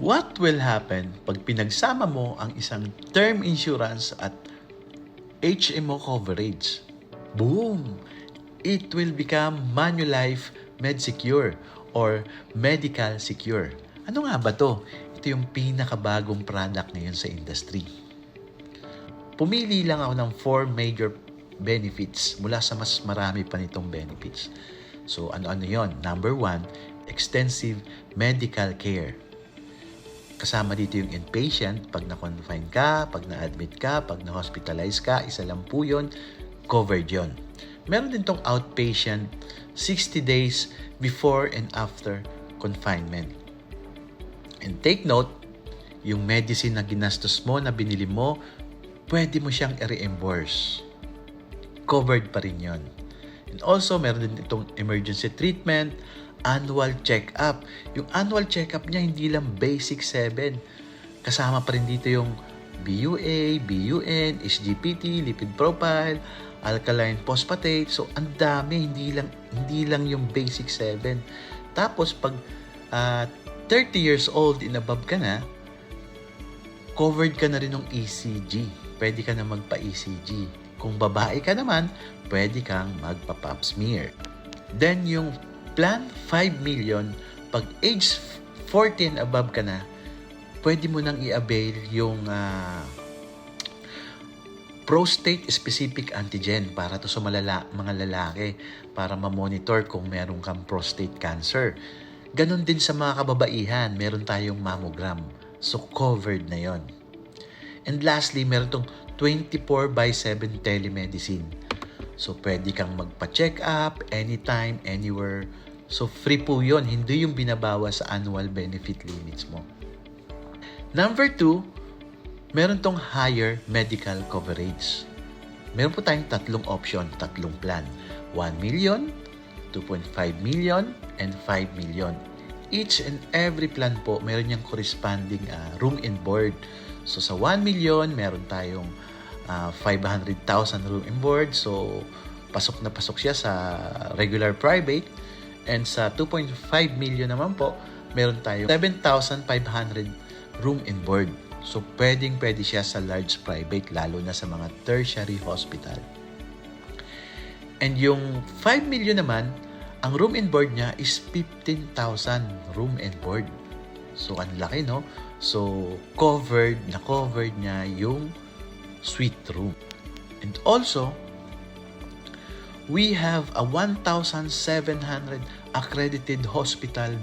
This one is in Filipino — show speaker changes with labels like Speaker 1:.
Speaker 1: What will happen pag pinagsama mo ang isang term insurance at HMO coverage? Boom! It will become Manulife MedSecure or Medical Secure. Ano nga ba to? Ito yung pinakabagong product ngayon sa industry. Pumili lang ako ng 4 major benefits mula sa mas marami pa nitong benefits. So ano-ano yon? Number 1, extensive medical care. Kasama dito yung inpatient, pag na-confine ka, pag na-admit ka, pag na-hospitalize ka, isa lang po yun, covered yun. Meron din tong outpatient, 60 days before and after confinement. And take note, yung medicine na ginastos mo, na binili mo, pwede mo siyang i-reimburse. Covered pa rin yun. And also, meron din itong emergency treatment, annual check-up. Yung annual check-up niya, hindi lang basic 7. Kasama pa rin dito yung BUA, BUN, SGPT, lipid profile, alkaline phosphatase. So, ang dami. Hindi lang yung basic 7. Tapos, pag 30 years old and above ka na, covered ka na rin ng ECG. Pwede ka na magpa-ECG. Kung babae ka naman, pwede kang magpa-pap smear. Then, yung plan 5 million, pag age 14 above ka na, pwede mo nang i-avail yung prostate specific antigen para to sa mga lalaki para ma-monitor kung meron kang prostate cancer. Ganon din sa mga kababaihan, meron tayong mammogram. So covered na yon. And lastly, meron tong 24/7 telemedicine. So pwede kang magpa-check up anytime, anywhere. So free po yun, hindi yung binabawas sa annual benefit limits mo. Number 2, meron tong higher medical coverage. Meron po tayong tatlong option, tatlong plan. 1 million, 2.5 million, and 5 million. Each and every plan po, meron niyang corresponding room and board. So sa 1 million, meron tayong 500,000 room and board. So pasok na pasok siya sa regular private. And sa 2.5 million naman po, meron tayong 7,500 room and board. So pwede siya sa large private, lalo na sa mga tertiary hospital. And yung 5 million naman, ang room and board niya is 15,000 room and board. So ang laki, no? So covered niya yung suite room. And also, we have a 1,700 accredited hospital